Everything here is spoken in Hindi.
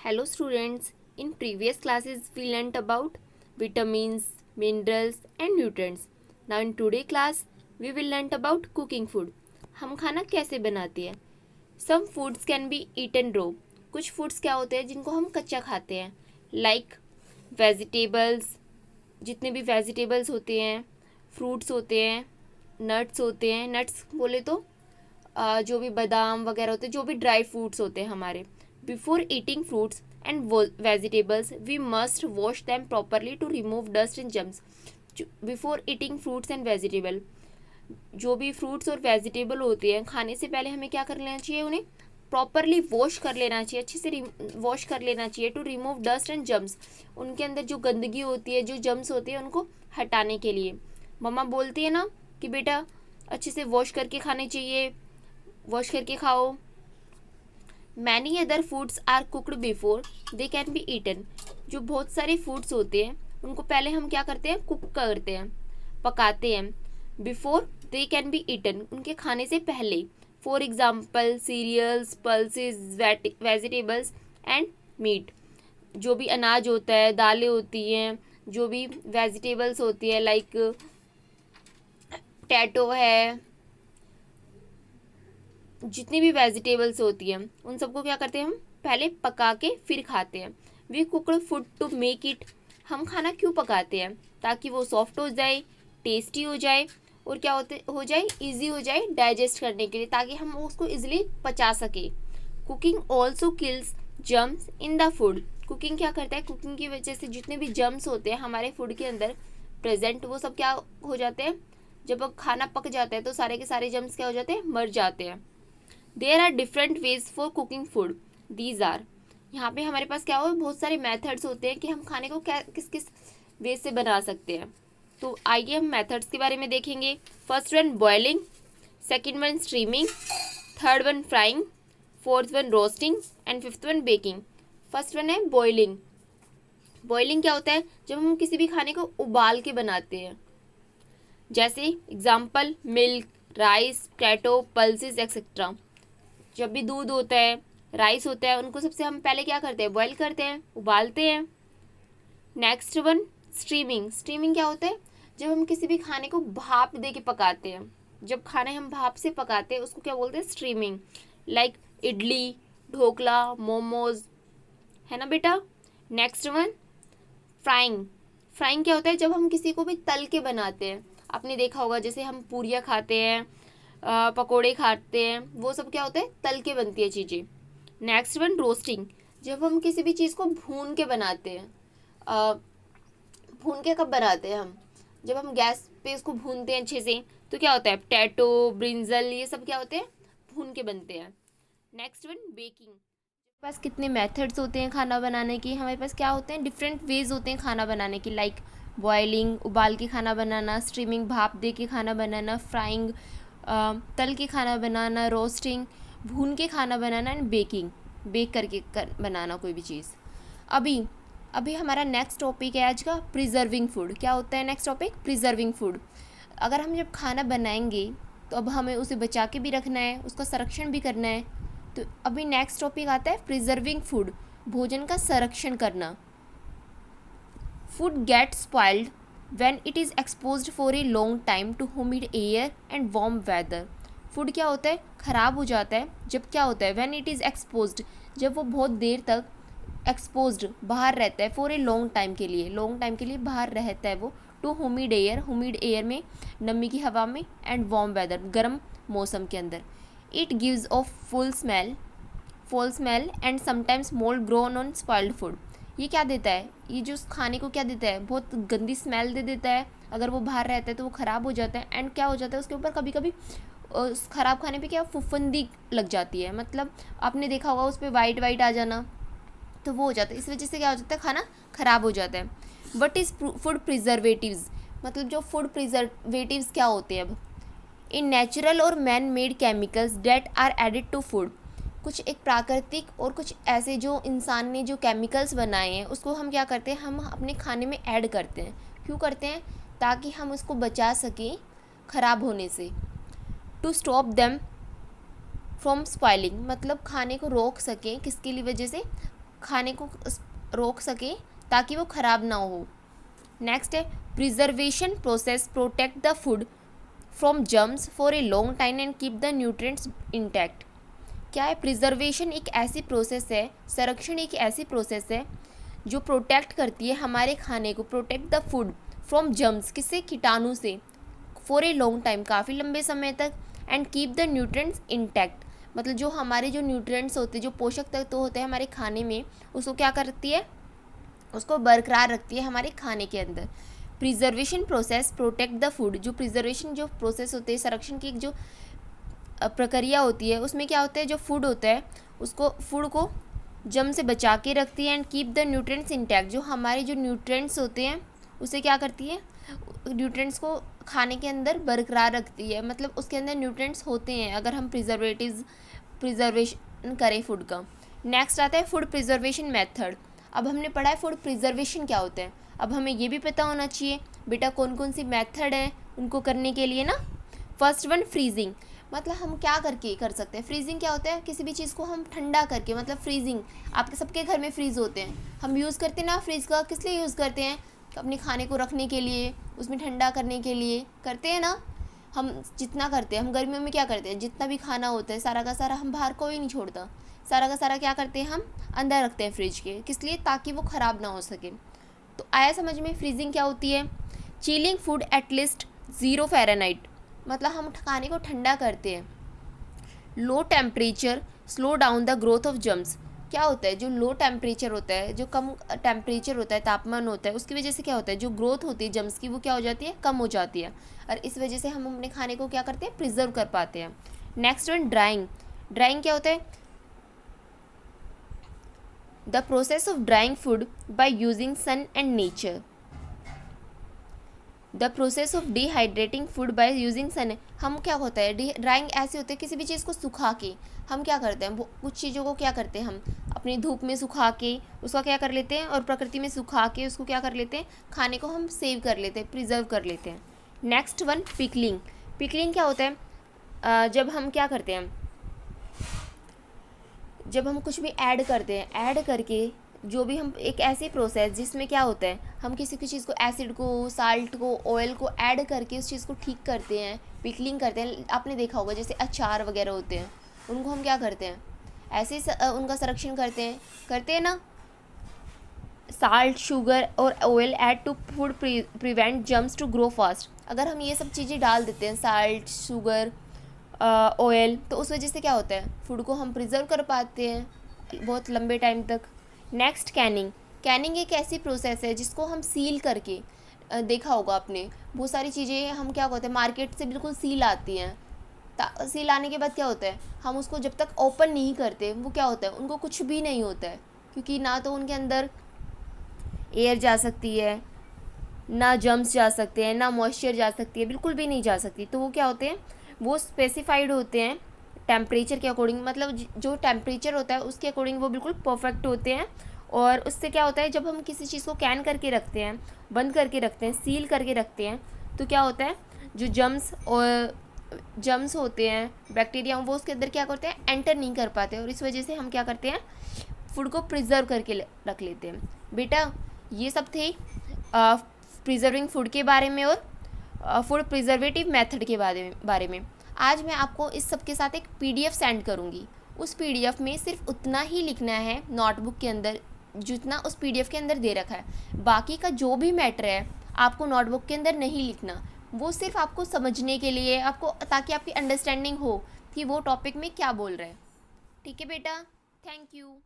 Hello students, in previous classes we learnt about vitamins, minerals and nutrients. Now in today class we will learnt about cooking food. हम खाना कैसे बनाते हैं. Some foods can be eaten raw. कुछ foods क्या होते हैं जिनको हम कच्चा खाते हैं, like vegetables, जितने भी vegetables होते हैं, fruits होते हैं, nuts होते हैं. nuts बोले तो जो भी बादाम वगैरह होते हैं, जो भी ड्राई फ्रूट्स होते हैं हमारे. Before eating fruits and vegetables we must wash them properly to remove dust and germs. Before eating fruits and vegetable, जो भी फ्रूट्स और वेजिटेबल होते हैं खाने से पहले हमें क्या कर लेना चाहिए, उन्हें प्रॉपरली वॉश कर लेना चाहिए, अच्छे से वॉश कर लेना चाहिए to remove dust and germs. उनके अंदर जो गंदगी होती है, जो जम्स होते हैं, उनको हटाने के लिए. मम्मा बोलती है ना कि बेटा अच्छे से वॉश करके खाने चाहिए, वॉश करके खाओ. Many other foods are cooked before they can be eaten. जो बहुत सारे फूड्स होते हैं उनको पहले हम क्या करते हैं, कुक करते हैं, पकाते हैं. Before they can be eaten, उनके खाने से पहले. For example cereals, pulses, vegetables and meat. जो भी अनाज होता है, दालें होती हैं, जो भी वेजिटेबल्स होती है, लाइक पोटैटो है, जितनी भी वेजिटेबल्स होती हैं उन सबको क्या करते हैं, हम पहले पका के फिर खाते हैं. We cooked food to make it. हम खाना क्यों पकाते हैं, ताकि वो सॉफ्ट हो जाए, टेस्टी हो जाए और क्या हो जाए, इजी हो जाए डाइजेस्ट करने के लिए, ताकि हम उसको इजीली पचा सके. Cooking also kills germs in the food. Cooking क्या करता है, कुकिंग की वजह से जितने भी जर्म्स होते हैं हमारे फूड के अंदर प्रेजेंट, वो सब क्या हो जाते हैं, जब खाना पक जाता है तो सारे के सारे जर्म्स क्या हो जाते हैं, मर जाते हैं. There are different ways for cooking food. These are, यहाँ पे हमारे पास क्या हो, बहुत सारे मेथड्स होते हैं कि हम खाने को क्या किस किस वे से बना सकते हैं. तो आइए हम मेथड्स के बारे में देखेंगे. First one boiling, second one streaming, third one frying, fourth one roasting and fifth one baking. First one है बॉइलिंग. बॉइलिंग क्या होता है, जब हम किसी भी खाने को उबाल के बनाते हैं. जैसे example milk, rice, potato, pulses etcetera. जब भी दूध होता है, राइस होता है, उनको सबसे हम पहले क्या करते हैं, बॉईल करते हैं, उबालते हैं. Next one steaming. स्टीमिंग क्या होता है, जब हम किसी भी खाने को भाप दे के पकाते हैं. जब खाने हम भाप से पकाते हैं उसको क्या बोलते हैं, स्टीमिंग. लाइक इडली, ढोकला, मोमोज, है ना बेटा. Next one frying. फ्राइंग क्या होता है, जब हम किसी को भी तल के बनाते हैं. आपने देखा होगा जैसे हम पूरियाँ खाते हैं, पकोड़े खाते हैं, वो सब क्या होता है, तल के बनती है चीज़ें. Next one roasting. जब हम किसी भी चीज़ को भून के बनाते हैं. भून के कब बनाते हैं हम, जब हम गैस पे उसको भूनते हैं अच्छे से, तो क्या होता है, पोटैटो, ब्रिंजल, ये सब क्या होते हैं, भून के बनते हैं. Next one baking. हमारे पास कितने मेथड्स होते हैं खाना बनाने के, हमारे पास क्या होते हैं, डिफरेंट वेज होते हैं खाना बनाने की. लाइक बॉइलिंग, उबाल के खाना बनाना, स्ट्रीमिंग, भाप दे के खाना बनाना, फ्राइंग, तल के खाना बनाना, रोस्टिंग, भून के खाना बनाना एंड बेकिंग, बेक करके बनाना कोई भी चीज़. अभी अभी हमारा नेक्स्ट टॉपिक है आज का, प्रिजर्विंग फूड. क्या होता है नेक्स्ट टॉपिक, प्रिजर्विंग फूड. अगर हम जब खाना बनाएंगे तो अब हमें उसे बचा के भी रखना है, उसका संरक्षण भी करना है. तो अभी नेक्स्ट टॉपिक आता है प्रिजर्विंग फूड, भोजन का संरक्षण करना. Food gate spoiled when it is exposed for a long time to humid air and warm weather. Food क्या होता है, ख़राब हो जाता है जब क्या होता है, when it is exposed, जब वो बहुत देर तक exposed, बाहर रहता है, for a long time के लिए, long time के लिए बाहर रहता है वो, to humid air, humid air में, नमी की हवा में, and warm weather, गर्म मौसम के अंदर. It gives off foul smell and sometimes mold grown on spoiled food. ये क्या देता है, ये जो खाने को क्या देता है, बहुत गंदी स्मेल दे देता है. अगर वो बाहर रहता है तो वो ख़राब हो जाता है. एंड क्या हो जाता है, उसके ऊपर कभी कभी उस ख़राब खाने पे क्या फुफुंदी लग जाती है, मतलब आपने देखा होगा उस पर वाइट वाइट आ जाना, तो वो हो जाता है. इस वजह से क्या हो जाता है, खाना ख़राब हो जाता है. वट इज़ फूड प्रिजर्वेटिव्स, मतलब जो फूड प्रिजर्वेटिव्स क्या होते हैं, अब इन नेचुरल और man made chemicals that are added to food. कुछ एक प्राकृतिक और कुछ ऐसे जो इंसान ने जो केमिकल्स बनाए हैं उसको हम क्या करते हैं, हम अपने खाने में ऐड करते हैं. क्यों करते हैं, ताकि हम उसको बचा सकें ख़राब होने से. To stop them from spoiling, मतलब खाने को रोक सकें, किसके लिए वजह से, खाने को रोक सके ताकि वो ख़राब ना हो। नेक्स्ट है preservation process protect the food from germs for a long time and keep the nutrients intact. क्या है? प्रिजर्वेशन एक ऐसी प्रोसेस है, संरक्षण एक ऐसी प्रोसेस है जो प्रोटेक्ट करती है हमारे खाने को, protect the food from germs, किससे? कीटाणु से, फॉर ए लॉन्ग टाइम, काफ़ी लंबे समय तक, and keep the nutrients intact, मतलब जो हमारे जो न्यूट्रिएंट्स होते हैं, जो पोषक तत्व होते हैं हमारे खाने में, उसको क्या करती है? उसको बरकरार रखती है हमारे खाने के अंदर। Preservation process protect the food, जो प्रिजर्वेशन जो प्रोसेस होते हैं, संरक्षण की एक जो प्रक्रिया होती है, उसमें क्या होता है? जो फूड होता है उसको, फूड को जम से बचा के रखती है, and keep the nutrients intact, जो हमारे जो न्यूट्रिएंट्स होते हैं उसे क्या करती है? न्यूट्रिएंट्स को खाने के अंदर बरकरार रखती है, मतलब उसके अंदर न्यूट्रिएंट्स होते हैं अगर हम प्रिजर्वेशन करें फूड का। नेक्स्ट आता है फूड प्रिजर्वेशन मेथड। अब हमने पढ़ा है फूड प्रिजर्वेशन क्या होता है, अब हमें ये भी पता होना चाहिए बेटा कौन कौन सी मेथड है उनको करने के लिए ना। फर्स्ट वन फ्रीजिंग, मतलब हम क्या करके कर सकते हैं? फ्रीजिंग क्या होता है? किसी भी चीज़ को हम ठंडा करके, मतलब फ्रीजिंग, आपके सबके घर में फ्रीज़ होते हैं, हम यूज़ करते हैं ना फ्रीज़ का, किस लिए यूज़ करते हैं? अपने खाने को रखने के लिए, उसमें ठंडा करने के लिए करते हैं ना। हम जितना करते हैं, हम गर्मियों में क्या करते हैं? जितना भी खाना होता है सारा का सारा हम बाहर कोई नहीं छोड़ता, सारा का सारा क्या करते हैं? हम अंदर रखते हैं फ्रिज के, किस लिए? ताकि वो ख़राब ना हो सके। तो आया समझ में फ्रीजिंग क्या होती है? Chilling food at least 0 Fahrenheit, मतलब हम खाने को ठंडा करते हैं। Low temperature slow down the growth of germs, क्या होता है? जो लो टेम्परेचर होता है, जो कम टेम्परेचर होता है, तापमान होता है, उसकी वजह से क्या होता है? जो ग्रोथ होती है जर्म्स की वो क्या हो जाती है? कम हो जाती है, और इस वजह से हम अपने खाने को क्या करते हैं? प्रिजर्व कर पाते हैं। Next one drawing. ड्राइंग क्या होता है? The process of drying food by using sun and nature. The process of dehydrating food by using sun, हम क्या होता है? ड्राइंग ऐसे होते हैं किसी भी चीज़ को सुखा के, हम क्या करते हैं? वो कुछ चीज़ों को क्या करते हैं? हम अपनी धूप में सुखा के उसका क्या कर लेते हैं, और प्रकृति में सुखा के उसको क्या कर लेते हैं? खाने को हम सेव कर लेते हैं, प्रिजर्व कर लेते हैं। Next one pickling. पिकलिंग क्या होता है? जब हम क्या करते हैं, जब हम कुछ भी ऐड करते हैं, ऐड करके जो भी हम एक ऐसी प्रोसेस जिसमें क्या होता है, हम किसी की चीज़ को, एसिड को, साल्ट को, ऑयल को ऐड करके उस चीज़ को ठीक करते हैं, पिकलिंग करते हैं। आपने देखा होगा जैसे अचार वगैरह होते हैं, उनको हम क्या करते हैं? ऐसे उनका संरक्षण करते हैं ना। साल्ट, शुगर और oil add to food prevent germs to grow fast, अगर हम ये सब चीज़ें डाल देते हैं, साल्ट, शुगर, ऑयल, तो उस वजह से क्या होता है? फूड को हम प्रिजर्व कर पाते हैं बहुत लंबे टाइम तक। Next Canning. कैनिंग एक ऐसी प्रोसेस है जिसको हम सील करके, देखा होगा आपने, बहुत सारी चीज़ें हम क्या होते हैं, मार्केट से बिल्कुल सील आती हैं, सील आने के बाद क्या होता है? हम उसको जब तक ओपन नहीं करते वो क्या होता है? उनको कुछ भी नहीं होता है, क्योंकि ना तो उनके अंदर एयर जा सकती है, ना जर्म्स जा सकते हैं, ना मॉइस्चर जा सकती है, बिल्कुल भी नहीं जा सकती। तो वो क्या होते हैं? वो स्पेसिफाइड होते हैं टेम्परेचर के अकॉर्डिंग, मतलब जो टेम्परेचर होता है उसके अकॉर्डिंग वो बिल्कुल परफेक्ट होते हैं। और उससे क्या होता है? जब हम किसी चीज़ को कैन करके रखते हैं, बंद करके रखते हैं, सील करके रखते हैं, तो क्या होता है? जो जर्म्स होते हैं, बैक्टीरिया, वो उसके अंदर क्या करते हैं? एंटर नहीं कर पाते, और इस वजह से हम क्या करते हैं? फूड को प्रिजर्व करके रख लेते हैं। बेटा ये सब थे प्रिजर्विंग फूड के बारे में और फूड प्रिजर्वेटिव मेथड के बारे में। आज मैं आपको इस सब के साथ एक PDF सेंड करूँगी। उस PDF में सिर्फ उतना ही लिखना है नोटबुक के अंदर जितना उस PDF के अंदर दे रखा है। बाकी का जो भी मैटर है आपको नोटबुक के अंदर नहीं लिखना, वो सिर्फ आपको समझने के लिए, आपको, ताकि आपकी अंडरस्टैंडिंग हो कि वो टॉपिक में क्या बोल रहे हैं। ठीक है बेटा, थैंक यू।